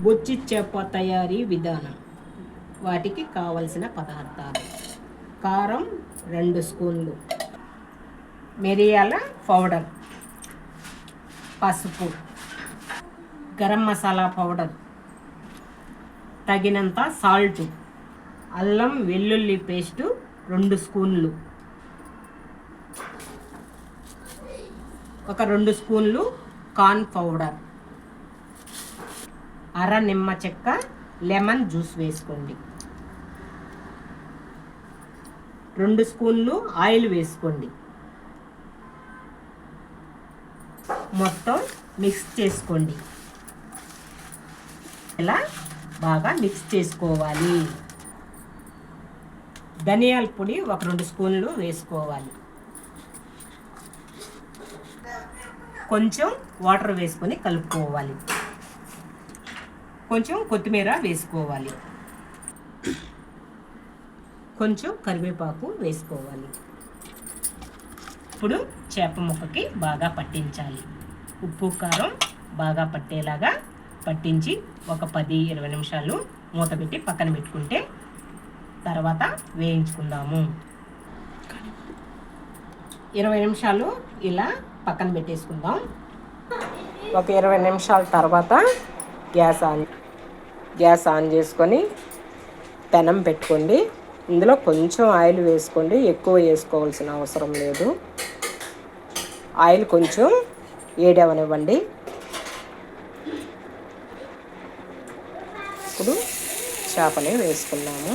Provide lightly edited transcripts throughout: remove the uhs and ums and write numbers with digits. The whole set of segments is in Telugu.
బొచ్చి చేప తయారీ విధానం. వాటికి కావలసిన పదార్థాలు: కారం 2 స్పూన్లు, మిరియాల పౌడర్, పసుపు, గరం మసాలా పౌడర్, తగినంత సాల్ట్, అల్లం వెల్లుల్లి పేస్టు 2 స్పూన్లు, ఒక 2 స్పూన్లు కార్న్ పౌడర్, అర నిమ్మ చెక్క లెమన్ జ్యూస్ వేసుకోండి, 2 స్పూన్లు ఆయిల్ వేసుకోండి. మొత్తం మిక్స్ చేసుకోండి. ఇలా బాగా మిక్స్ చేసుకోవాలి. ధనియాల పొడి ఒక 2 స్పూన్లు వేసుకోవాలి. కొంచెం వాటర్ వేసుకొని కలుపుకోవాలి. కొంచెం కొత్తిమీర వేసుకోవాలి. కొంచెం కరివేపాకు వేసుకోవాలి. ఇప్పుడు చేప ముక్కకి బాగా పట్టించాలి. ఉప్పు కారం బాగా పట్టేలాగా పట్టించి ఒక 10-20 నిమిషాలు మూత పెట్టి పక్కన పెట్టుకుంటే తర్వాత వేయించుకుందాము. 20 నిమిషాలు ఇలా పక్కన పెట్టేసుకుందాం. ఒక 20 నిమిషాల తర్వాత గ్యాస్ ఆన్ చేసుకొని పెనం పెట్టుకోండి. ఇందులో కొంచెం ఆయిల్ వేసుకోండి, ఎక్కువ వేసుకోవాల్సిన అవసరం లేదు. ఆయిల్ కొంచెం వేడవనివ్వండి. ఇప్పుడు చేపని వేసుకున్నాము.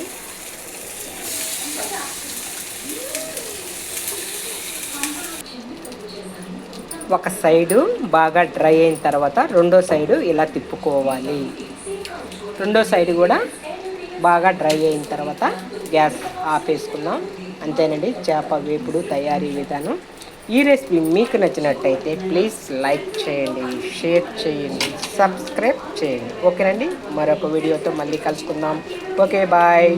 ఒక సైడు బాగా డ్రై అయిన తర్వాత రెండో సైడు ఇలా తిప్పుకోవాలి. రెండో సైడు కూడా బాగా డ్రై అయిన తర్వాత గ్యాస్ ఆపేసుకుందాం. అంతేనండి, చేప వేపుడు తయారీ విధానం. ఈ రెసిపీ మీకు నచ్చినట్టయితే ప్లీజ్ లైక్ చేయండి, షేర్ చేయండి, సబ్స్క్రైబ్ చేయండి. ఓకేనండి, మరొక వీడియోతో మళ్ళీ కలుసుకుందాం. Okay, bye.